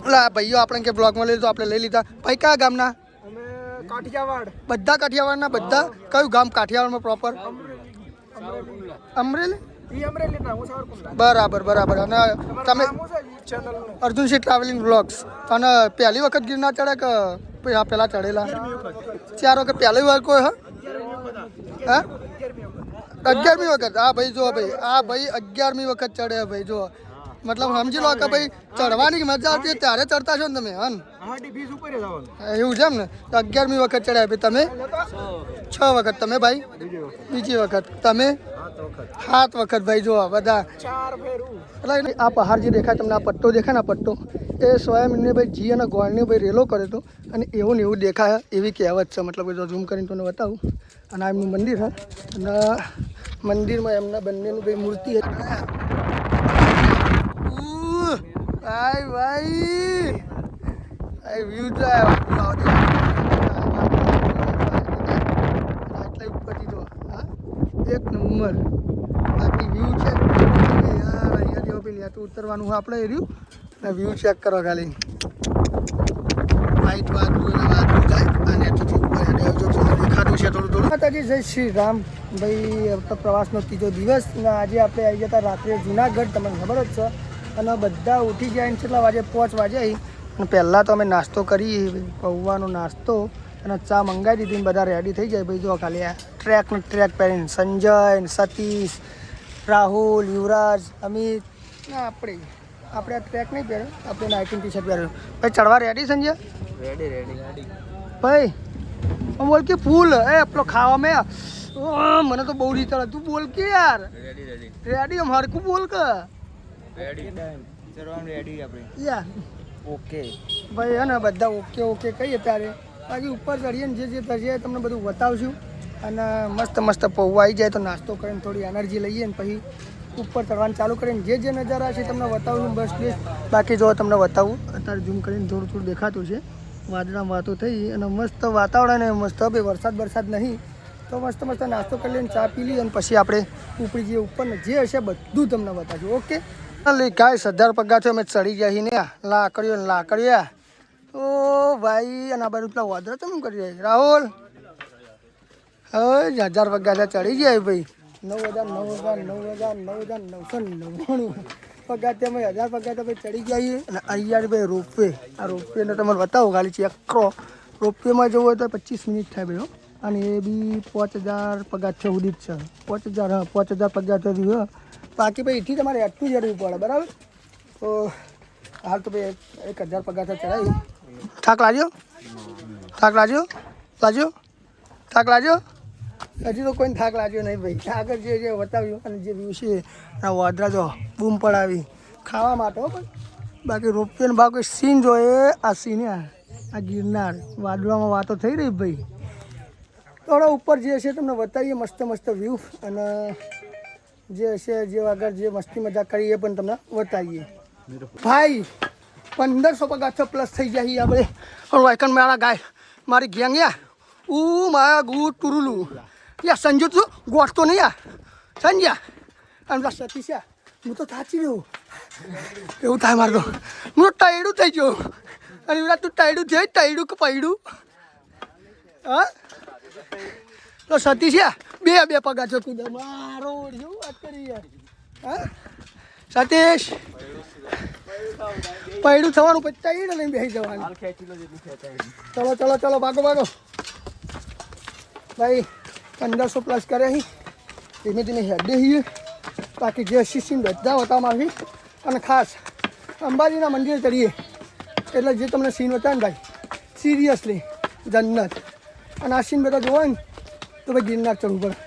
પેલા ભાઈઓ આપણે કે બ્લોગમાં લઈ લીધું, આપણે લઈ લીધા. ભાઈ કયા ગામના? અમે કાઠિયાવાડ. બધા કાઠિયાવાડના? બધા કયું ગામ કાઠિયાવાડમાં પ્રોપર? અમરેલી. બરાબર બરાબર. અને તમે અર્જુનસિંહ ટ્રાવેલિંગ બ્લોગ્સ. અને પહેલી વખત ગિરનાર ચડ્યા કે પેલા ચડેલા? 4 વખત. પહેલી વાર કોઈ? હા 11મી વખત. હા ભાઈ જો ભાઈ, આ ભાઈ 11મી વખત ચડે ભાઈ જો. મતલબ સમજી લો કે ભાઈ ચડવાની મજા આવતી ત્યારે ચડતા છો ને તમે? હન એવું છે એમ ને. 11મી વખત ચડ્યા ભાઈ તમે. 6 વખત. તમે ભાઈ? બીજી વખત. તમે? 7 વખત ભાઈ જો બધા. એટલે આ પહાડ જે દેખાય તમને, આ પટ્ટો દેખાય ને, આ પટ્ટો એ સ્વયં એમને ભાઈ જી અને ગોળની ભાઈ રેલો કર્યો હતો અને એવું ને એવું દેખાય એવી કહેવત છે. મતલબ જો ઝૂમ કરીને તમને બતાવું. અને આ એમનું મંદિર છે અને મંદિરમાં એમના બંનેનું ભાઈ મૂર્તિ હતી. ભાઈ ભાઈ વ્યૂ તો આટલા ઉપરથી જો એક નંબર. બાકી વ્યૂ છે યાર. અહીંયા જેવો પેલી તો ઉતરવાનું આપણે એ રહ્યું ને વ્યૂ ચેક કરો ખાલી. વાઈટ વાદળું જાય અને દેખાતું છે થોડું થોડું. માતાજી જય શ્રી રામ. ભાઈ પ્રવાસનો 3જો દિવસ ને આજે આપણે આવી ગયા હતા રાત્રે જુનાગઢ. તમને ખબર જ છે. અને બધા ઉઠી જાય કેટલા વાગે? 5 વાગે. અને પહેલાં તો અમે નાસ્તો કરી, પૌવાનો નાસ્તો અને ચા મંગાવી દીધી. બધા રેડી થઈ જાય ભાઈ જો ખાલી આ ટ્રેક પહેરીને. સંજય, સતીશ, રાહુલ, યુવરાજ, અમિત ના આપણે આ ટ્રેક નહીં પહેર્યો, આપણે નાઇકીની ટી-શર્ટ પહેર્યો. ભાઈ ચડવા રેડી સંજય? રેડી ભાઈ. બોલ કે ફૂલ એ પેલો ખાવા મેં મને તો બહુ રીત. તું બોલ કે યાર. રેડી એમ હરખું બોલ કે. ઓકે ભાઈ હે ને બધા ઓકે કહીએ ત્યારે બાકી ઉપર ચડીએ ને જે થશે તમને બધું બતાવશું. અને મસ્ત પૌવા આવી જાય તો નાસ્તો કરીને થોડી એનર્જી લઈએ ને પછી ઉપર ચડવાનું ચાલુ કરીને જે નજારા છે તમને બતાવું બસ પ્લીઝ. બાકી જો તમને બતાવું અત્યારે ઝૂમ કરીને થોડું દેખાતું છે. વાદળામાં વાતો થઈ અને મસ્ત વાતાવરણ ને મસ્ત. ભાઈ વરસાદ નહીં તો મસ્ત નાસ્તો કરી લઈને ચા પી લઈએ અને પછી આપણે ઉપડી જઈએ ઉપર ને જે હશે બધું તમને બતાવશું. ઓકે ગાય 1000 પગાર અમે ચડી જાય ને લાકડીઓ ઓ ભાઈ. અને આ બાજુ પેલા વાદળા તો શું કરી જાય રાહુલ? હવે 1000 પગાર ચડી જાય ભાઈ. 9,999 પગાર અમે 1000 પગાર તો ભાઈ ચડી જઈએ. અને અહીંયા ભાઈ રોપવે. આ રોપવેને તમને બતાવો ખાલી ચેક કરો. રોપવેમાં જવું હોય તો 25 મિનિટ થાય ભાઈ. અને એ બી 5000 પગાર છે સુધી જ છે. 5000 હા 5000 પગાર થયું. બાકી ભાઈ એથી તમારે એટલું જડવું પડે બરાબર. તો હાલ તો ભાઈ 1000 પગાર ચડાવી. થાક લાગ્યો? હજી તો કોઈને થાક લાગ્યો નહીં ભાઈ. આગળ જે બતાવ્યું અને જે વ્યૂ છે આ વાદળા જો બૂમ પડાવી ખાવા માટે. પણ બાકી રોપવેનો ભાવ કોઈ સીન જોઈએ. આ સીન આ ગિરનાર વાદળામાં વાતો થઈ રહી ભાઈ. થોડા ઉપર જે છે તમને બતાવીએ મસ્ત વ્યૂ. અને જે હશે જે આગળ જે મસ્તી મજાક કરીએ પણ તમને બતાવીએ ભાઈ. 1500 પગાર પ્લસ થઈ જાય આપણે. વાયકન મારા ગાય મારી ગેંગ મારા ગુડ ટુરુલું સંજુ તું ગોઠતો નહીં સંજ્યા અને સતીશ હું તો થાચી ગયો એવું થાય મારે તો. હું ટાયડું થઈ ગયો. અને વિરાટ તું ટાયડું કે પૈડું? હા તો સતીશ બે પગાર છે કુદા મારો શું વાત કરી હા સતીશ? પૈડું થવાનું પછી ટાઈડ લઈને બેસી જવાનું. ચલો ભાગો ભાઈ. 1500 પ્લસ કરે ધીમે હેડે છીએ. બાકી જે સીસીને બધા બતાવવા માંગી. અને ખાસ અંબાજીના મંદિર ચડીએ એટલે જે તમને સીન બતાવે ને ભાઈ સિરિયસલી જન્નત. અને આ સીન બધા જોવા ને તો ભાઈ ગિરનાર ચડવું પડે.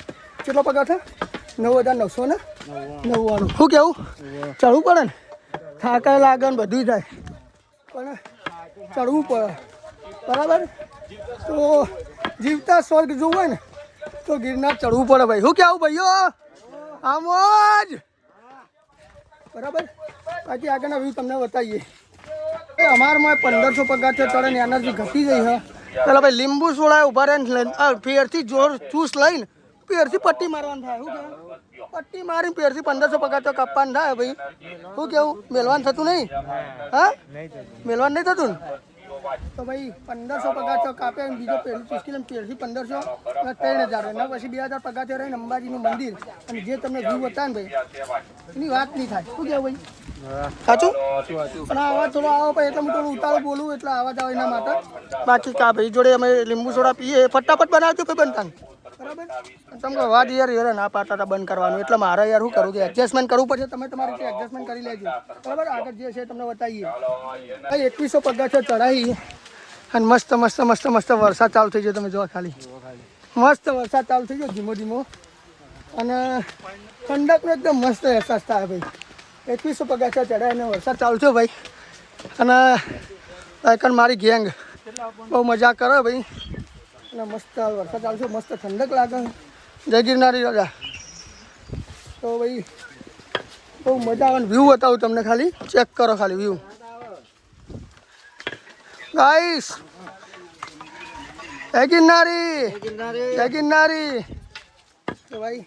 કેટલો પગાર છે? 9,999. શું કેવું? ચડવું પડે ને. થાકાય લાગે ને બધું થાય પણ ચડવું પડે બરાબર. તો જીવતા સ્વર્ગ જોવું હોય ને તો ગિરનાર ચડવું પડે ભાઈ. શું કેવું ભાઈઓ? આમ જ બરાબર. બાકી આગળના વ્યૂ તમને બતાવીએ. અમારમાં 1500 પગાર છે ચડે ને એનર્જી ઘટી ગઈ છે. પેલા ભાઈ લીંબુ સોડા ઉભા રહે ફેરથી જોર ચૂસ લઈને પેરથી પટ્ટી મારવાનું થાય શું કહેવાય પટ્ટી મારીને પેરથી 1500 પગાર તો કાપવાનું થાય ભાઈ શું કેવું મેલવાનું થતું નહીં હા મેલવાનું નહીં થતું ને તો ભાઈ 1500 પગાર તો કાપે અને બીજો પેલી 30 કિલો પેરથી 1500 અને 3000 એના પછી 2000 પગાર થયો રહીને અંબાજીનું મંદિર અને જે તમને વ્યૂ બતાવે ને ભાઈ એની વાત નહીં થાય શું કહેવું ભાઈ સાચું પણ આવાજ થોડો આવો પણ એટલે હું થોડું ઉતાળું બોલું એટલે આવાજ આવે એના માટે બાકી કા ભાઈ જોડે અમે લીંબુ સોડા પીએ ફટાફટ બનાવજો કોઈ બનતા બરાબર તમે વાત યાર ના પાડતા હતા બંધ કરવાનું એટલે મારે યાર શું કરું કે એડજસ્ટમેન્ટ કરવું પડશે તમે તમારી રીતે એડજસ્ટમેન્ટ કરી લેજો બરાબર આગળ જે છે તમને બતાવીએ ભાઈ 2100 પગાર છે ચડાવી અને મસ્ત મસ્ત મસ્ત મસ્ત વરસાદ ચાલુ થઈ ગયો તમે જો ખાલી મસ્ત વરસાદ ચાલુ થઈ ગયો ધીમો ધીમો અને ઠંડકનો એકદમ મસ્ત અહેસાસ થાય ભાઈ 2100 પગાર છે ચડાય અને વરસાદ ચાલુ થયો ભાઈ અને આઈકન મારી ગેંગ બહુ મજા કરે ભાઈ અને મસ્ત વરસાદ ચાલુ છે મસ્ત ઠંડક લાગે જય ગિરનારી રાજા તો ભાઈ બહુ મજા આવે વ્યૂ બતાવું તમને ખાલી ચેક કરો ખાલી વ્યૂ ગાઈસ જય ગિરનારી જય ગિરનારી તો ભાઈ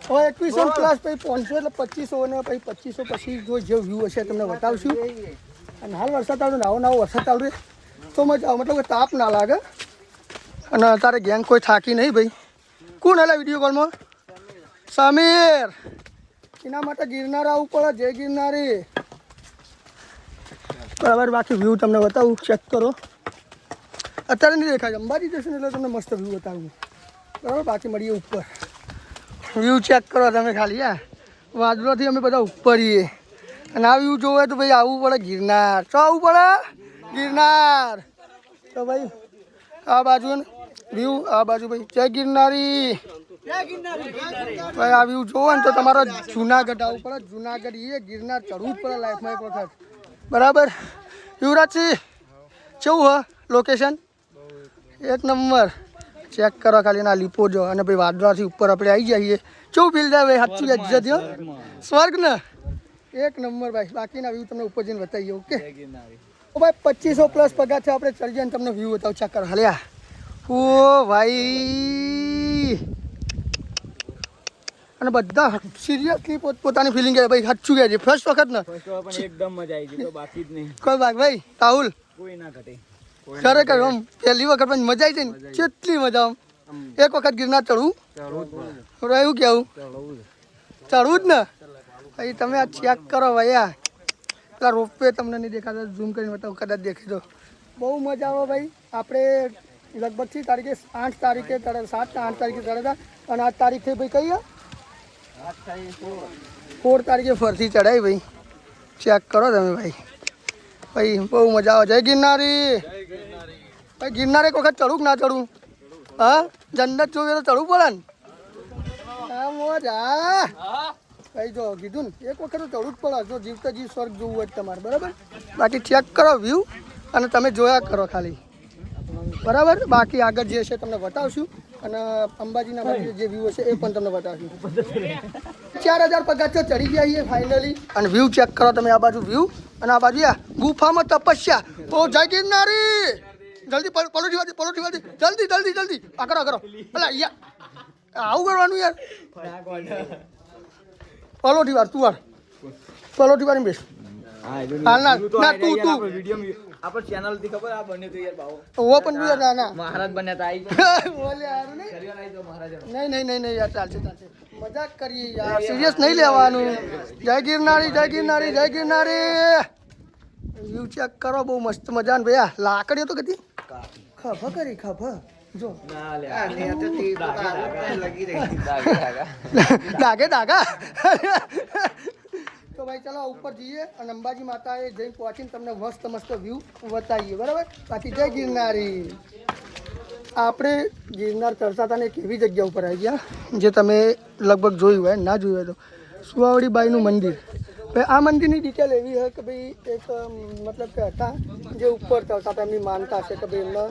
હવે 2100 પ્લસ પછી 500 એટલે 2500 ને પછી 2500 પછી જો જે વ્યૂ હશે તમને બતાવશું અને હાલ વરસાદ ચાલુ નવો વરસાદ ચાલુ રહે તો મજા આવે મતલબ કે તાપ ના લાગે અને તારે ગેંગ કોઈ થાકી નહીં ભાઈ કોણ હલા વિડીયો કોલમાં સમીર એના માટે ગિરનાર આવવું પડે જય ગિરનારી બરાબર બાકી વ્યૂ તમને બતાવું ચેક કરો અત્યારે નહીં દેખાય અંબાજી જશે ને એટલે તમને મસ્ત વ્યૂ બતાવું બરાબર બાકી મળીએ ઉપર વ્યૂ ચેક કરો તમે ખાલી હા વાદળોથી અમે બધા ઉપર છીએ અને આ વ્યૂ જોવે તો ભાઈ આવવું પડે ગિરનાર તો આવવું પડે ગિરનાર તો ભાઈ આ બાજુ ને વ્યૂ આ બાજુ ભાઈ જય ગિરનારી ભાઈ આ વ્યૂ જોવો ને તો તમારે જુનાગઢ આવવું પડે જુનાગઢ એ ગિરનાર ચડવું જ પડે લાઈફમાં એક વખત બરાબર યુવરાજસિંહ કેવું હ લોકેશન એક નંબર ચેક કરો ખાલી ના લીપો જો અને ભાઈ વાદળાથી ઉપર આપણે આવી જઈએ કેવું ફીલ થાય ભાઈ સાચું એક્ઝેક્ટ સ્વર્ગ ને એક નંબર ભાઈ બાકીના વ્યૂ તમને ઉપર જઈને બતાવીએ ઓકે ભાઈ 2500 પ્લસ પગાર છે આપણે ચડી જઈને તમને વ્યૂ બતાવું ચેક કરો હાલ્યા ઓ ભાઈ અને બધા સિરિયસલી પોતાની ફિલિંગ કરે ભાઈ સાચું કહે છે ફર્સ્ટ વખત ને એકદમ મજા આવી ગઈ તો બાકી જ નહીં કોઈ બાકી ભાઈ રાહુલ કોઈ ના ઘટે ખરેખર આમ પહેલી વખત પણ મજા આવી જાય ને કેટલી મજા આમ એક વખત ગિરનાર ચડવું રહ્યું કેવું ચડવું જ ને ભાઈ તમે આ ચેક કરો ભાઈ પેલા રોપવે તમને નહીં દેખાતા ઝૂમ કરીને બતાવો કદાચ દેખી દો બહુ મજા આવે ભાઈ આપણે લગભગ 8 તારીખે ચડે 7 8 તારીખે ચડ્યા હતા અને 8 તારીખે ભાઈ કહીએ 4 તારીખે ફરતી ચડાય ભાઈ ચેક કરો તમે ભાઈ બહુ મજા આવે જય ગિરનારી ભાઈ ગિરનાર એક વખત ચડવું કે ના ચડવું હા જન્નત જોઈએ તો ચડવું પડે ને હા મજા ભાઈ જો કીધું ને એક વખત તો ચડવું જ પડે જો જીવતા જીવ સ્વર્ગ જોવું હોય તમારે બરાબર બાકી ચેક કરો વ્યૂ અને તમે જોયા કરો ખાલી બરાબર બાકી આગળ જે છે તમને બતાવશું અને અંબાજીના મંદિર જે વ્યૂ હશે એ પણ તમને બતાવશું 4000 પગાર તો ચડી ગયા છીએ ફાઇનલી અને વ્યૂ ચેક કરો તમે આ બાજુ વ્યૂ અને આ બાજુ ગુફામાં તપસ્યા ઓ જય ગિરનારી જલ્દી પલોઠી વાળી જલ્દી આ કરો અલા યાર આવું કરવાનું યાર પલોઠી વાર તું વાર પલોઠી વાળી બેસ હાલ ના તું આપણ ચેનલ થી ખબર આ બને તો યાર બાવો ઓ પણ યાર ના મહારાજ બન્યા તા આવી બોલે યાર મહારાજ નહીં યાર ચાલશે મજાક કરીએ યાર સિરિયસ નહીં લેવાનું જય ગિરનારી વ્યૂ ચેક કરો બહુ મસ્ત મજા ને ભાઈ લાકડીઓ તો કદી ખભ જો ડાઘા તો ભાઈ ચાલો ઉપર જઈએ અને અંબાજી માતાએ જઈને પહોંચીને તમને મસ્ત વ્યૂ બતાવીએ બરાબર બાકી જય ગિરનારી આપણે ગિરનાર ચડતા હતા ને એક એવી જગ્યા ઉપર આવી ગયા જે તમે લગભગ જોયું હોય ના જોયું હોય તો સુવાવડી બાઈનું મંદિર ભાઈ આ મંદિરની ડિટેલ એવી છે કે ભાઈ એક મતલબ કે હતા જે ઉપર ચડતા હતા એમની માનતા છે કે ભાઈ એમના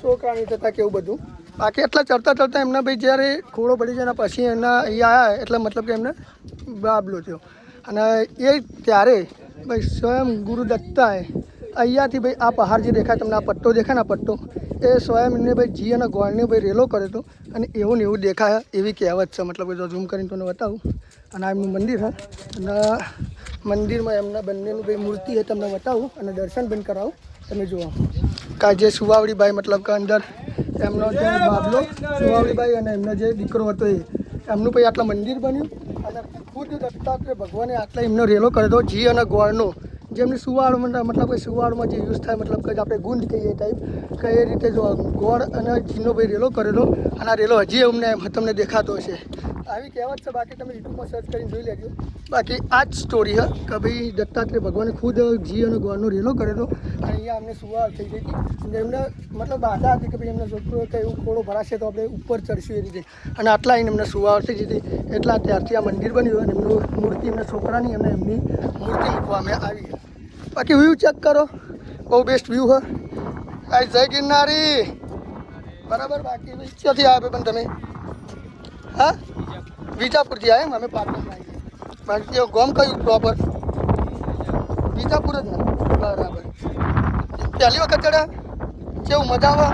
છોકરાની થતા કેવું બધું બાકી એટલા ચડતા એમના ભાઈ જ્યારે ખોળો પડી જાય પછી એમના અહીંયા આવ્યા એટલે મતલબ કે એમને બાબલો થયો અને એ ત્યારે ભાઈ સ્વયં ગુરુદત્તાએ અહીંયાથી ભાઈ આ પહાડ જે દેખાય તમને આ પટ્ટો દેખાય ને આ પટ્ટો એ સોયાબીનને ભાઈ જી અને ગોળને ભાઈ રેલો કર્યો હતો અને એવું ને એવું દેખાય એવી કહેવત છે. મતલબ કે જો ઝૂમ કરીને તમને બતાવું અને આ એમનું મંદિર છે અને મંદિરમાં એમના બંનેનું ભાઈ મૂર્તિ છે તમને બતાવું અને દર્શન પણ કરાવું. તમે જુઓ કે જે સુવાવડીભાઈ મતલબ કે અંદર એમનો જે બાબલો સુવાવડીભાઈ અને એમનો જે દીકરો હતો એ એમનું ભાઈ આટલા મંદિર બન્યું અને ખુદ દત્તાત્રેય ભગવાને આટલા એમનો રેલો કર્યો હતો જી અને ગોળનો. જેમની સુવાળ મતલબ કે સુવાળમાં જે યુઝ થાય મતલબ કે આપણે ગુંદ કહીએ ટાઈપ કે એ રીતે જો ગોળ અને જીનો ભાઈ રેલો કરેલો અને આ રેલો હજી અમને તમને દેખાતો હશે. આવી કહેવત છે. બાકી તમે યુટ્યુબમાં સર્ચ કરીને જોઈ લેજો. બાકી આ જ સ્ટોરી છે કે ભાઈ દત્તાત્રેય ભગવાને ખુદ જી અને ગોળનો રેલો કરેલો અને અહીંયા અમને સુવાળ થઈ ગઈ હતી. એમને મતલબ બાધા હતી કે ભાઈ એમને છોકરો કે એવું ખોડો ભરાશે તો આપણે ઉપર ચડશું એ રીતે અને આટલા આવીને એમને સુવાળ થઈ જતી એટલા ત્યારથી આ મંદિર બન્યું અને એમનું મૂર્તિ એમના છોકરાની એમને એમની મૂર્તિ મૂકવામાં આવી. બાકી વ્યૂ ચેક કરો, બહુ બેસ્ટ વ્યૂ છે. આ જય ગિરનારી બરાબર. બાકી ક્યાંથી આવે પણ તમે? હા, વિજાપુરથી આવ્યા એમ. અમે પાટણમાં આવીએ. બાકી ગામ કયું પ્રોપર? વિજાપુર જ ને? બરાબર. પહેલી વખત ચડ્યા? કેવું મજા આવે?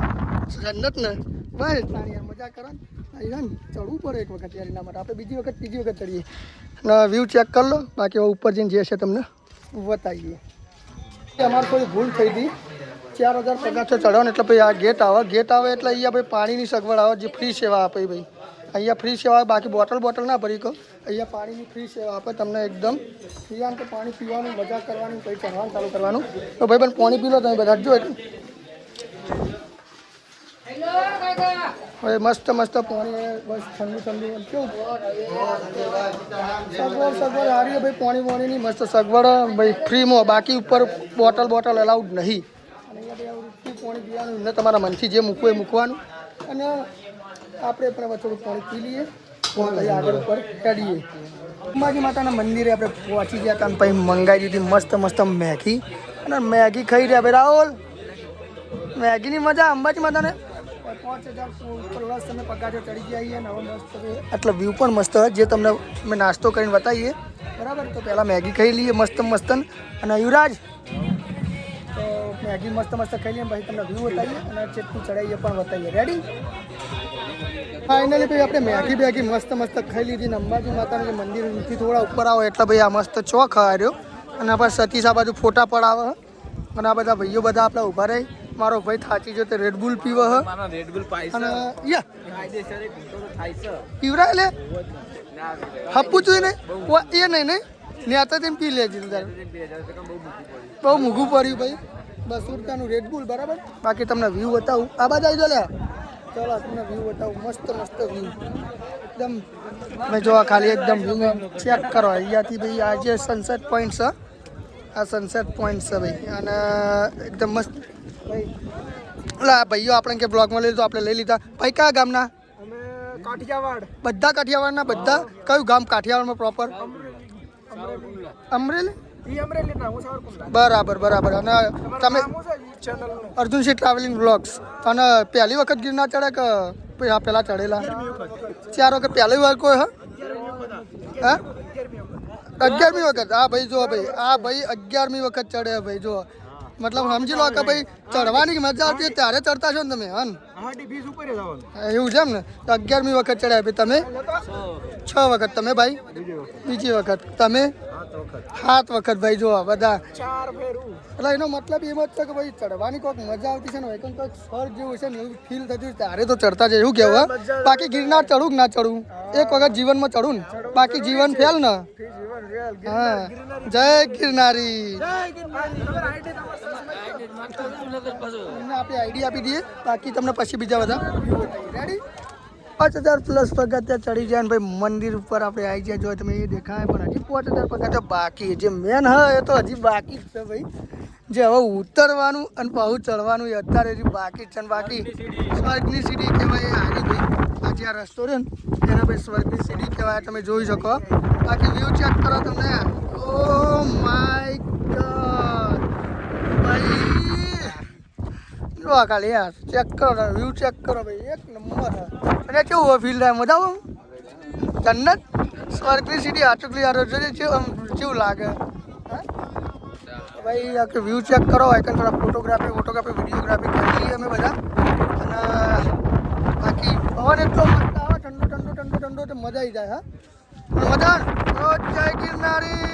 જન્નત ને બસ મજા કરો ને. ચડવું પડે એક વખત યાર. એના માટે આપણે બીજી વખત ત્રીજી વખત ચડીએ અને વ્યૂ ચેક કરી લો. બાકી ઉપર જઈને જે છે તમને બતાવીએ. અમારે કોઈ ભૂલ થઈ હતી. 4000 પગાર છે ચડવાનું એટલે ભાઈ આ ગેટ આવે એટલે અહીંયા ભાઈ પાણીની સગવડ આવે જે ફ્રી સેવા આપે ભાઈ. અહીંયા ફ્રી સેવા આવે. બાકી બોટલ ના ભરી કહો. અહીંયા પાણીની ફ્રી સેવા આપે તમને એકદમ ફ્રી. આમ તો પાણી પીવાનું મજા કરવાની પછી ચડવાનું ચાલુ કરવાનું. તો ભાઈ પણ પાણી પી લો તમે બધા જો. હવે મસ્ત પાણી બસ ઠંડુ કેવું સગવડ સારી ભાઈ. પાણીની મસ્ત સગવડ ભાઈ ફ્રીમાં. બાકી ઉપર બોટલ અલાઉડ નહીં. અને અહીંયા ભાઈ પાણી પીવાનું એમને તમારા મનથી જે મૂકવું એ મૂકવાનું અને આપણે પણ થોડું પાણી પી લઈએ પછી આગળ ઉપર ચડીએ. અંબાજી માતાના મંદિરે આપણે પહોંચી ગયા હતા અને પછી મંગાવી દીધી મસ્ત મેગી અને મેગી ખાઈ રહ્યા ભાઈ. રાહુલ મેગીની મજા અંબાજી માતાને 5000 ઉપર વર્ષ તમે પગાર ચડી ગયા અને હવે મસ્ત એટલે વ્યૂ પણ મસ્ત હોય જે તમને અમે નાસ્તો કરીને બતાવીએ બરાબર. તો પહેલાં મેગી ખાઈ લઈએ મસ્ત અને યુવરાજ તો મેગી મસ્ત ખાઈ લઈએ પછી તમને વ્યૂ બતાવીએ અને ચેટલું ચડાવીએ પણ બતાવીએ. રેડી? ફાઇનલી ભાઈ આપણે મેગી મસ્ત ખાઈ લીધી ને અંબાજી માતાનું જે મંદિરથી થોડા ઉપર આવો એટલે ભાઈ આ મસ્ત ચોક હાર્યો અને આપણે સતીશ આ બાજુ ફોટા પડાવે અને આ બધા ભાઈઓ બધા આપણે ઊભા રહી. મારો ભાઈ થાચી જો તે રેડબુલ પીવે હ અને પીવરાય લે હપ્પું છું ને એ નહીં ને આ તો તેમ પી લે બહુ મોંઘું પડ્યું ભાઈ. 200 રૂપિયાનું રેડબુલ બરાબર. બાકી તમને વ્યૂ બતાવું. આ બાજુ આવી જો લે. ચાલો તમને વ્યૂ બતાવું. મસ્ત વ્યૂ એકદમ. તમે જો ખાલી એકદમ વ્યૂ ચેક કરો. અહીંયાથી ભાઈ આ જે સનસેટ પોઈન્ટ છે આ સનસેટ પોઈન્ટ છે ભાઈ અને એકદમ મસ્ત ભાઈ. એટલે આ ભાઈઓ આપણે કે બ્લોગમાં લઈ તો આપણે લઈ લીધા. ભાઈ કયા ગામના? અમે કાઠિયાવાડ. બધા કાઠિયાવાડના? બધા કયું ગામ કાઠિયાવાડમાં પ્રોપર? અમરેલી. બરાબર. અને તમે અર્જુનસિંહ ટ્રાવેલિંગ બ્લોગ્સ. અને પહેલી વખત ગિરનાર ચડે કે આ પહેલાં ચડેલા? 4 વખત પહેલી વાર કોઈ હા 11મી વખત. હા ભાઈ જો ભાઈ આ ભાઈ 11મી વખત ચડે ભાઈ જો. મતલબ સમજી લો કે ભાઈ ચડવાની મજા આવતી ત્યારે ચડતા છો ને તમે. એવું છે એમ ને? 11મી વખત ચડ્યા ભાઈ તમે. 6 વખત તમે ભાઈ. બીજી વખત તમે 7 વખત ભાઈ જો બધા. એટલે એનો મતલબ એમ જ છે કે ભાઈ ચડવાની કોઈક મજા આવતી છે ને કોઈક સ્વર્ગ જેવું છે ને એવું ફીલ થતું ત્યારે તો ચડતા છે એવું કહેવું. બાકી ગિરનાર ચડવું કે ના ચડવું એક વખત જીવનમાં ચડવું ને બાકી જીવન ફેલ ને. હા જય ગિરનારી. આપણે આઈડી આપી દઈએ બાકી તમને પછી બીજા બધા. રેડી? 5000 પ્લસ પગથિયાં ચડી જાય ને ભાઈ મંદિર ઉપર આપણે આવી જાય. જો તમે એ દેખાય પણ હજી 5000 પગથિયાં બાકી. જે મેન હ એ તો હજી બાકી જ છે ભાઈ. જે હવે ઉતરવાનું અને બહુ ચડવાનું એ અત્યારે હજી બાકી જ છે. બાકી સ્વર્ગની સીડી કહેવાય હારી ભાઈ. આ જે આ રસ્તો છે ને એના ભાઈ સ્વર્ગની સીડી કહેવાય. તમે જોઈ શકો. બાકી વ્યૂ ચેક કરો તમને. ઓ માય ગોડ ભાઈ જો ખાલી યાર ચેક કરો વ્યૂ ચેક કરો ભાઈ. એક નંબર. અને કેવું ફીલ થાય? મજા આવે? જન્નત સ્વર્ગની સીડી આટલી યાર કેવું લાગે ભાઈ? આ વ્યૂ ચેક કરો. થોડા ફોટોગ્રાફી વિડીયોગ્રાફી કરી લઈએ અમે બધા. પવન એટલો મસ્ત આવે ઠંડો ઠંડો ઠંડો ઠંડો તો મજા આવી જાય. હા મજા જય ગિરનારી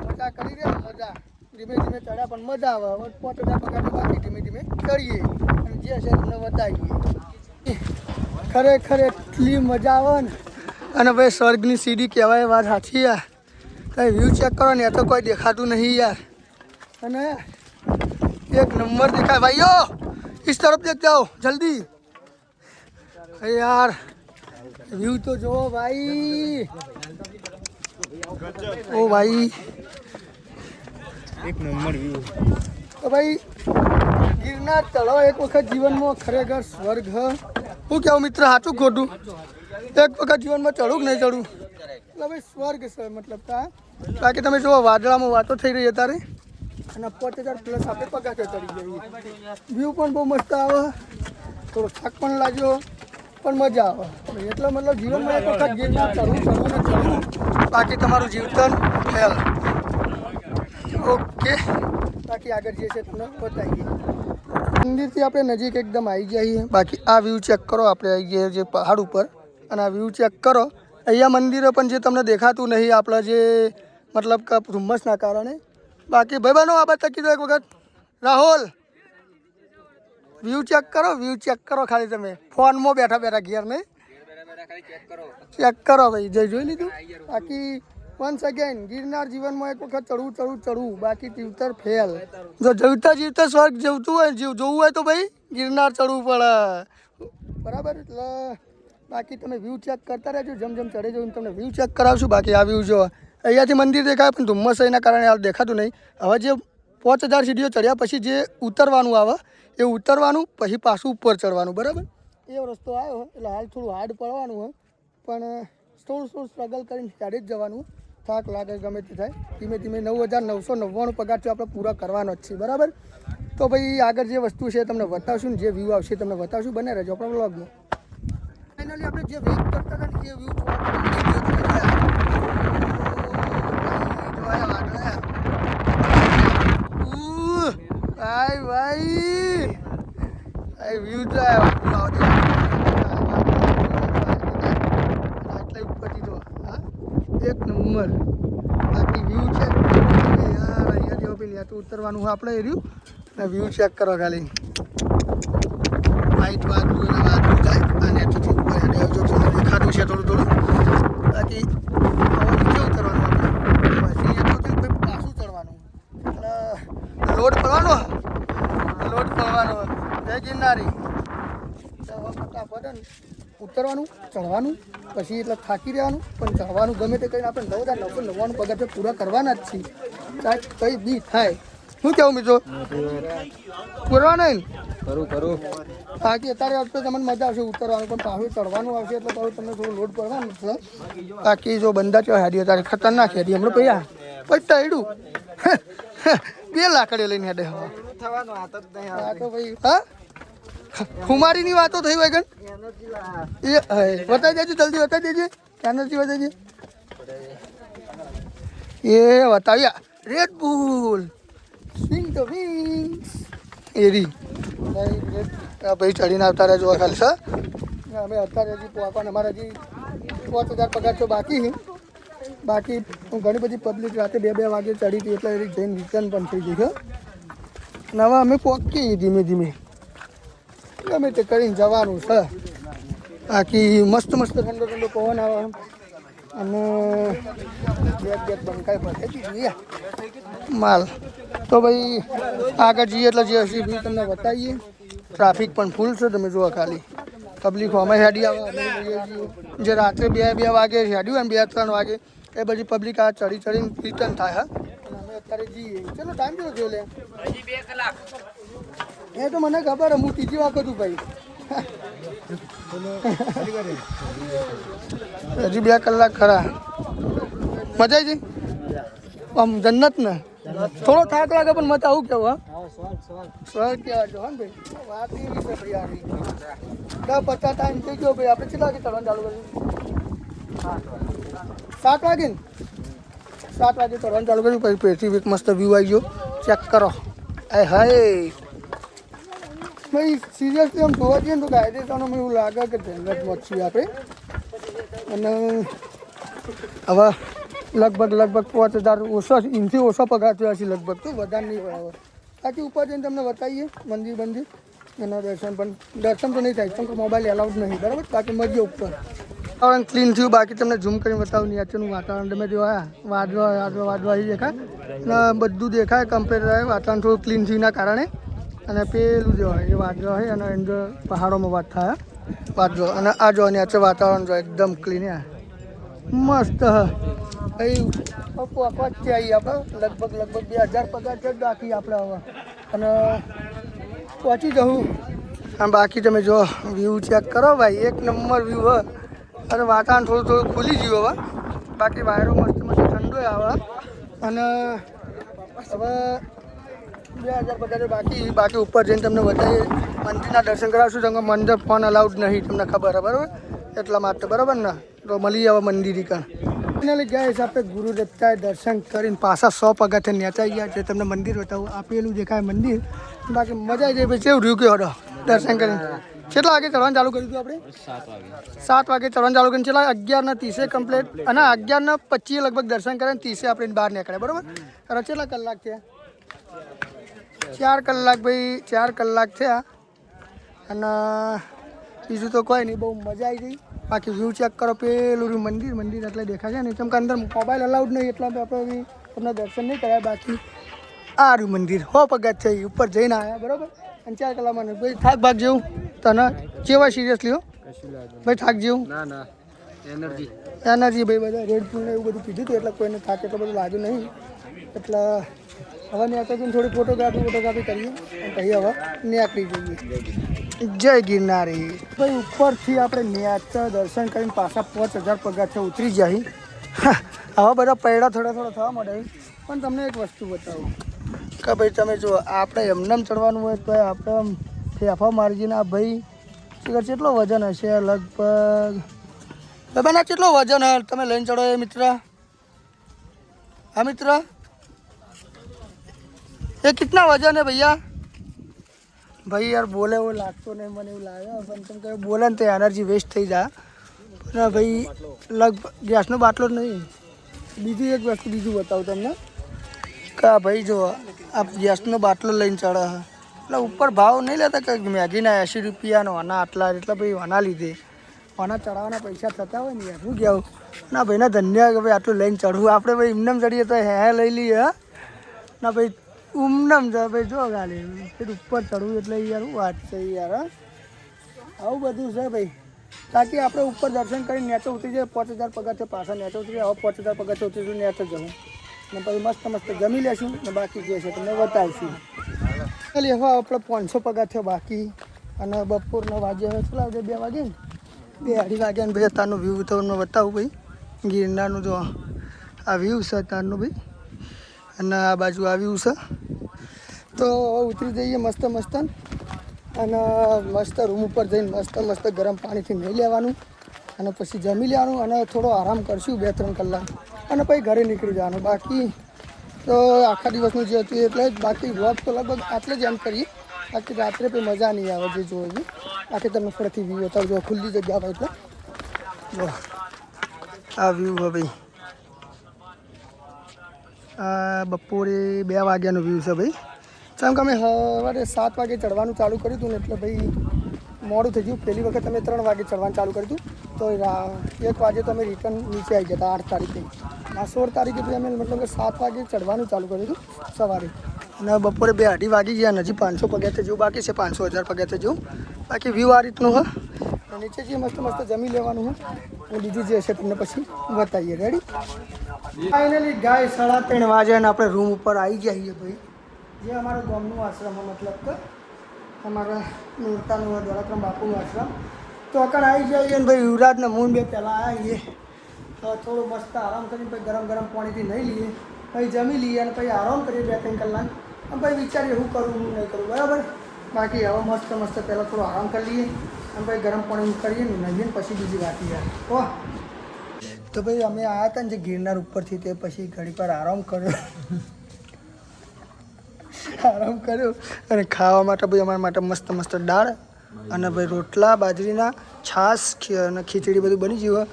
મજા કરી દે મજા. ધીમે ધીમે ચડ્યા પણ મજા આવે. હવે 5000 પગાર બાકી ધીમે ધીમે ચડીએ અને જે છે તમને બતાવીએ. ખરેખર એટલી મજા આવે ને. અને ભાઈ સ્વર્ગની સીડી કહેવાય વાત સાચી યાર. કઈ વ્યૂ ચેક કરો ને તો કોઈ દેખાતું નહીં યાર. અને એક નંબર દેખાય ભાઈઓ. इस तरफ देख जाओ जल्दी. अरे यार व्यू तो जो भाई. ओ भाई एक नंबर व्यू. तो भाई ગિરનાર ચડો એક વખત જીવનમાં ખરેખર સ્વર્ગ. હું કેવું મિત્ર સાચું ખોટું? એક વખત જીવનમાં ચડું કે નહીં ચડું એટલે ભાઈ સ્વર્ગ છે મતલબ કા. બાકી તમે જુઓ વાદળામાં વાતો થઈ રહી અત્યારે અને 5000 પ્લસ આપણે પગાર ચડી જઈએ. વ્યૂ પણ બહુ મસ્ત આવે. થોડો થાક પણ લાગ્યો પણ મજા આવે. એટલો મતલબ જીવનમાં એક વખત ગિરનાર ચડવું ને ચડવું. બાકી તમારું જીવતન ફેલ. ઓકે બાકી આગળ જે છે તમને બતાવીએ. મંદિરથી આપણે નજીક એકદમ આવી જઈએ. બાકી આ વ્યૂ ચેક કરો. આપણે આવી ગયા જે પહાડ ઉપર અને આ વ્યૂ ચેક કરો. અહીંયા મંદિરો પણ જે તમને દેખાતું નહીં આપણા જે મતલબ કે ધુમ્મસના કારણે. બાકી ભાઈ બનો આ બાદ કીધું એક વખત રાહુલ વ્યૂ ચેક કરો. વ્યૂ ચેક કરો ખાલી તમે ફોનમાં બેઠા બેઠા ઘેર નહીં ચેક કરો ભાઈ. જોઈ લીધું. બાકી વન્સ અગેન ગિરનાર જીવનમાં એક વખત ચડવું. બાકી જીવતર ફેલ. જો જીવતા સ્વર્ગ જીવતું હોય જોવું હોય તો ભાઈ ગિરનાર ચડવું પડે. બરાબર. એટલે બાકી તમે વ્યૂ ચેક કરતા રહેજો. જેમ ચડે જો તમને વ્યૂ ચેક કરાવશું. બાકી આ વ્યૂ જો અહીંયાથી મંદિર દેખાય પણ ધુમ્મસ એના કારણે હાલ દેખાતું નહીં. હવે જે 5000 સીડીઓ ચડ્યા પછી જે ઉતરવાનું આવે એ ઉતરવાનું પછી પાછું ઉપર ચડવાનું. બરાબર. એ રસ્તો આવ્યો એટલે હાલ થોડું હાર્ડ પડવાનું હોય પણ થોડું સ્ટ્રગલ કરીને ચાલી જ જવાનું. થાક લાગે ગમે તે થાય. ધીમે ધીમે 9999 પગાર આપણે પૂરા કરવાનો જ છે. બરાબર. તો ભાઈ આગળ જે વસ્તુ છે તમને બતાવશું ને જે વ્યૂ આવશે તમને બતાવશું. બને રહેજો આપણા વ્લોગમાં. ફાઇનલી આપણે જે વેઇટ કરતા હતા ને એ વ્યૂ ભાઈ વ્યૂ તો આટલા ઉપરથી તો હા એક નંબર. બાકી વ્યૂ ચેક યાર અહીંયા જેવો પેલી તો ઉતરવાનું હોય આપણે એર્યું ને વ્યૂ ચેક કરો ખાલી. વાઈટ વાદળું જાય અને તો ઉપર જો તમને દેખાતું છે થોડું. બાકી નીચે ઉતરવાનું આપણે પછી પાછું ચડવાનું એટલે લોડ પડવાનો જય ગિરનારી. ફટાફટ ઉતરવાનું ચડવાનું પછી એટલે થાકી રહેવાનું પણ ચડવાનું ગમે તે કરીને આપણે 9999 પગાર પૂરા કરવાના જ છીએ. ચાहे કંઈ બી થાય. શું કેવું મિત્રો પૂરવા નહીં કરું. બાકી અત્યારે તો તમને મજા આવશે ઉતરવાનું પણ પાછું ચડવાનું આવશે એટલે પાછું તમને થોડું લોડ પડવાનું છે. બાકી જો બંદા ચો હેડી અત્યારે ખતરનાક હેડી હમણાં પૈયા પછી ટાઈડું 2 લાકડીઓ લઈને હેડે. તો ભાઈ હા ખુમારીની વાતો થઈ હોય ગણ એ બતાવી દેજો જલ્દી બતાવી દેજે. એનર્જી બતાવી દે એ બતાવ્યા Red Bull swing the wings એરી ભાઈ ચડીને આવતા રહેજો ખાલી સર. અમે અત્યારે હજી પહોંચવાના અમારા હજી 5000 પગાર તો બાકી છે. બાકી ઘણી બધી પબ્લિક રાતે 2 વાગે ચડી હતી એટલે એની જઈને રિટર્ન પણ થઈ ગઈ છે. અને હવે અમે પહોંચીએ ધીમે ધીમે ગમે તે કરીને જવાનું છે. બાકી મસ્ત ઠંડો પવન આવે અને બેગ બંકાઈ ભરતી જોઈએ માલ. તો ભાઈ આગળ જઈએ એટલે જે હશે વ્યૂ તમને બતાવીએ. ટ્રાફિક પણ ફૂલ છે તમે જુઓ ખાલી. પબ્લિક અમે હેડી આવે જે રાત્રે 2 વાગે હેડ્યું અને 2-3 વાગે એ બધી પબ્લિક આ ચડીને રિટર્ન થાય. હા અમે અત્યારે જઈએ. ચલો ટાઈમ જો જોઈ લે. હજી 2 કલાક એ તો મને ખબર હું ત્રીજી વખત હતું ભાઈ. હજી 2 કલાક ખરા. મજા આવી આમ જન્નત ને. થોડો થાક લાગે પણ મત આવું કેવું હા સ્વર્ગ કહેવાય જો હા ભાઈ. વાત એવી છે ભાઈ આવી 10-50 ટાઈમ થઈ ગયો ભાઈ. આપણે કેટલા વાગે ચડવાનું ચાલુ કર્યું? 7 વાગે ને 7 વાગે ચડવાનું ચાલુ કર્યું. પછી પેથી એક મસ્ત વ્યૂ આવી ગયો ચેક કરો. હાય ભાઈ સિરિયસલી આમ જોવા જઈએ ને તો કાયદેસરનું એવું લાગે કે જંગતમાં છીએ આપણે. અને હવે લગભગ 5,000 ઓછો એનાથી ઓછો પગાર થયો છે લગભગ, તો વધારે નહીં હોય હવે. બાકી ઉપર જઈને તમને બતાવીએ મંદિર એના દર્શન તો નહીં થાય કેમ કે મોબાઈલ એલાઉડ નહીં, બરાબર. બાકી મજા ઉપર વાતાવરણ ક્લીન થયું. બાકી તમને ઝૂમ કરીને બતાવું નીચેનું વાતાવરણ. તમે જોયા વાદળા આવી દેખાય અને બધું દેખાય કમ્પ્લીટ રહે. વાતાવરણ થોડું ક્લીન થયુંના કારણે. અને પેલું જો એ વાદળો હોય અને અંદર પહાડોમાં વાત થાય વાદળો. અને આ જો નીચે વાતાવરણ જો એકદમ ક્લીન મસ્ત. ભાઈ પહોંચી આવી આપણે લગભગ 2,000 પગાર છે બાકી આપણે હવે, અને પહોંચી જવું. અને બાકી તમે જો વ્યૂ ચેક કરો ભાઈ, એક નંબર વ્યૂ હોય. અને વાતાવરણ થોડું ખુલી ગયું હવે. બાકી વાયરો મસ્ત ઠંડો આવે. અને હવે 2,000 પગાર બાકી ઉપર જઈને તમને બતાવીએ મંદિરના દર્શન કરાવશું. તમને મંદિર ફોન અલાઉડ નહીં, તમને ખબર છે બરાબર, એટલા માટે બરાબર ને. તો મળી આવે મંદિર કાં ફાઇનલી ગયા આપણે ગુરુ દત્તાએ દર્શન કરીને પાછા 100 પગથિયાં નેચાઈ ગયા છે. તમને મંદિર બતાવું, આપેલું દેખાય મંદિર. બાકી મજા આવી જાય. પછી કેવું રહ્યું કે હડો દર્શન કરીને કેટલા વાગે ચડવાનું ચાલુ કર્યું હતું આપણે? 7 વાગે ચડવાનું ચાલુ કરીને કેટલા 11:30 કમ્પ્લીટ. અને 11:25 લગભગ દર્શન કરે ને 30 આપણે બહાર નીકળ્યા બરાબર. અને કેટલા કલાક થયા? 4 કલાક ભાઈ, 4 કલાક થયા. અને બીજું તો કોઈ નહીં, બહુ મજા આવી ગઈ. બાકી વ્યૂ ચેક કરો, પેલું મંદિર એટલે દેખાય છે ને. કેમ કે અંદર મોબાઈલ અલાઉડ નહીં એટલા આપણે તમને દર્શન નહીં કર્યા. બાકી આ રહ્યું મંદિર 100 પગાર છે ઉપર જઈને આવ્યા બરાબર. અને 4 કલાકમાં ભાઈ થાક ભાગ જેવું તને કેવા સિરિયસલી હો ભાઈ થાક જેવું? ના એનર્જી ભાઈ. બધા રેડફૂલ ને એવું બધું પીધું હતું એટલે કોઈને થાક એટલું બધું લાગ્યું નહીં. એટલે હવે નીકળી થોડી ફોટોગ્રાફી કરીએ અને પછી હવે નીકળી જઈએ. જય ગિરનારી ભાઈ. ઉપરથી આપણે નેચર દર્શન કરીને પાછા 5,000 પગારથી ઉતરી જાય. હવે બધા પૈડા થોડા થવા મળે. પણ તમને એક વસ્તુ બતાવું કે ભાઈ તમે જો આપણે એમનેમ ચડવાનું હોય તો આપણે ફેફા માર્જીને આ ભાઈ કેટલો વજન હશે? લગભગ બાબા કેટલો વજન હે તમે લઈને ચડો એ મિત્ર? હા મિત્ર, ये कितना वजन है भैया? भाई यार बोले वो लागतो नहीं, મને એવું લાગે પણ તમે કહે બોલે ને તો એનર્જી વેસ્ટ થઈ જાય. પણ ભાઈ લગભગ ગેસનો બાટલો જ નહીં, બીજું એક વસ્તુ બતાવું તમને કે ભાઈ જો આ ગેસનો બાટલો લઈને ચડે એટલે ઉપર ભાવ નહીં લેતા કે મેગીના 80 રૂપિયાનો આના આટલા, એટલે ભાઈ આના લીધે આના ચડાવવાના પૈસા થતા હોય ને યાર. શું કહેવું ના ભાઈના ધન્ય કે ભાઈ આટલું લઈને ચડવું. આપણે ભાઈ એમને ચડીએ તો હે લઈ લઈએ ના ભાઈ ઉમનમ જાય ભાઈ. જો ગાલી ફેર ઉપર ચડવું એટલે યાર શું વાત છે યાર. આવું બધું છે ભાઈ. તાકી આપણે ઉપર દર્શન કરીને નેચે ઉતરી જાય. 5,000 પગારથી પાછા નેચે ઉતરી જાય. હવે 5,000 પગારથી ઉતરીશું નેચે જવું ને પછી મસ્ત જમી લેશું ને બાકી જે છે તમને બતાવીશું. ચાલી હવે આપણે 500 પગાર થયો બાકી. અને બપોરના વાગે હવે શું લાગે 2 વાગે ને 2-2:30 વાગ્યા ને ભાઈ તારનું વ્યૂ તમને બતાવું ભાઈ. ગિરનારનું જો આ વ્યૂ છે તારનું ભાઈ. અને આ બાજુ આવ્યું છે તો ઉતરી જઈએ મસ્ત અને મસ્ત રૂમ ઉપર જઈને મસ્ત ગરમ પાણીથી નહીં લેવાનું અને પછી જમી લેવાનું અને થોડો આરામ કરશું 2-3 કલાક અને પછી ઘરે નીકળી જવાનું. બાકી તો આખા દિવસનું જે હતું એટલે જ. બાકી વ્લોગ તો લગભગ આટલે જ એમ કરીએ. બાકી રાત્રે પછી મજા નહીં આવે જે જોઈ. બાકી તમને ફરીથી વ્યૂ બતાવજો. ખુલ્લી જગ્યા હોય એટલે જો આ વ્યૂ હવે બપોરે 2 વાગ્યાનો વ્યૂ છે ભાઈ. જેમ કે અમે સવારે 7 વાગે ચડવાનું ચાલુ કર્યું હતું ને એટલે ભાઈ મોડું થઈ ગયું. પહેલી વખત અમે 3 વાગે ચડવાનું ચાલુ કર્યું હતું તો 1 વાગે તો અમે રિટર્ન નીચે આવી જતા 8 તારીખે. આ 16 તારીખે ભાઈ અમે મતલબ કે 7 વાગે ચડવાનું ચાલુ કર્યું હતું સવારે. અને બપોરે 2-2:30 વાગી ગયા. હજી 500 પગારથી જેવું બાકી છે, 500,000 પગારથી જેવું બાકી વ્યૂ આ રીતનું હોય. નીચે જે મસ્ત જમી લેવાનું હોય અને બીજું જે છે તમને પછી બતાવીએ. રેડી? ફાઇનલી ગાય 3:30 વાગે અને આપણે રૂમ ઉપર આવી જઈએ ભાઈ. જે અમારા ગામનું આશ્રમ મતલબ કે અમારા નોરતાનું દોલતરામ બાપુનું આશ્રમ. તો અકડ આવી જઈએ ને ભાઈ યુવરાજને મૂન 2 પહેલાં આવીએ તો થોડું મસ્ત આરામ કરીને પછી ગરમ પાણીથી નહીં લઈએ, પછી જમી લઈએ અને પછી આરામ કરીએ 2-3 કલાક. અને પછી વિચારીએ શું કરવું શું નહીં કરવું બરાબર. બાકી હવે મસ્ત પહેલાં થોડો આરામ કરી લઈએ અને પછી ગરમ પાણી કરીએ ને નહીએ પછી બીજી વાત યાર. ઓહ તો ભાઈ અમે આવ્યા હતા ને જે ગિરનાર ઉપરથી તે પછી ઘડી પર આરામ કર્યો આરામ કર્યો અને ખાવા માટે ભાઈ અમારા માટે મસ્ત મસ્ત દાળ અને ભાઈ રોટલા બાજરીના છાશ અને ખીચડી બધું બની ગયું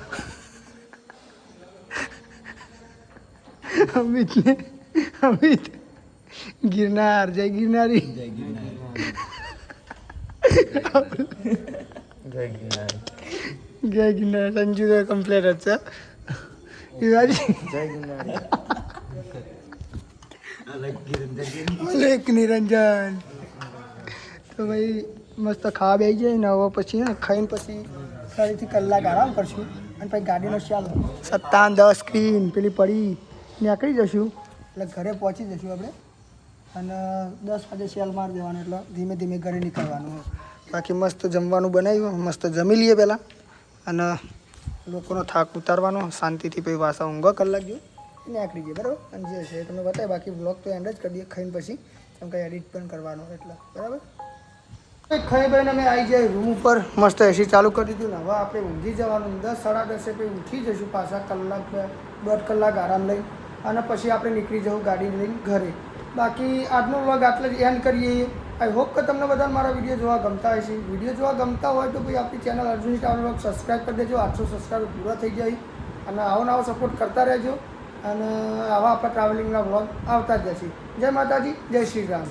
અમિત ગિરનાર જય ગિરનારી જય ગિરનાર સંજુ તો કમ્પ્લેટ જ છે એક નિરંજન તો ભાઈ મસ્ત ખાવા બેસી જાય ને હવે પછી ને ખાઈને પછી ફરીથી કલાક આરામ કરશું અને પછી ગાડીનો ચાલો 7-10 સ્ક્રીન પેલી પડી નીકળી જશું એટલે ઘરે પહોંચી જશું આપણે અને 10 વાગે સેલ મારી દેવાનું એટલે ધીમે ધીમે ઘરે નીકળવાનું બાકી મસ્ત જમવાનું બનાવ્યું મસ્ત જમી લઈએ પહેલાં અને લોકોનો થાક ઉતારવાનો શાંતિથી પછી પાછા ઊંઘો કલાક જો નીકળી જઈએ બરાબર અને જે છે તમને બતાવે બાકી બ્લોગ તો એન્ડ જ કરી દઈએ ખાઈને પછી કેમ કે એડિટ પણ કરવાનો એટલે બરાબર ખાઈ ભાઈને અમે આવી જાય રૂમ ઉપર મસ્ત એસી ચાલુ કરી દીધું ને હવે આપણે ઊંઘી જવાનું 10-10:30 પછી ઉઠી જઈશું પાછા કલાક 1.5 કલાક આરામ લઈ અને પછી આપણે નીકળી જવું ગાડી લઈને ઘરે બાકી આજનો વ્લોગ આટલે જ એન્ડ કરીએ આઈ હોપ કે તમને બધા મારા વિડીયો જોવા ગમતા હોય છે વિડીયો જોવા ગમતા હોય તો ભાઈ આપણી channel Arjun travel vlog subscribe કરી દેજો 800 સબસ્ક્રાઈબર પૂરા થઈ જાય અને આવો નવો સપોર્ટ કરતા રહેજો અને આવા આપણા ટ્રાવેલિંગના વ્લોગ આવતા જ જશે જય માતાજી જય શ્રી રામ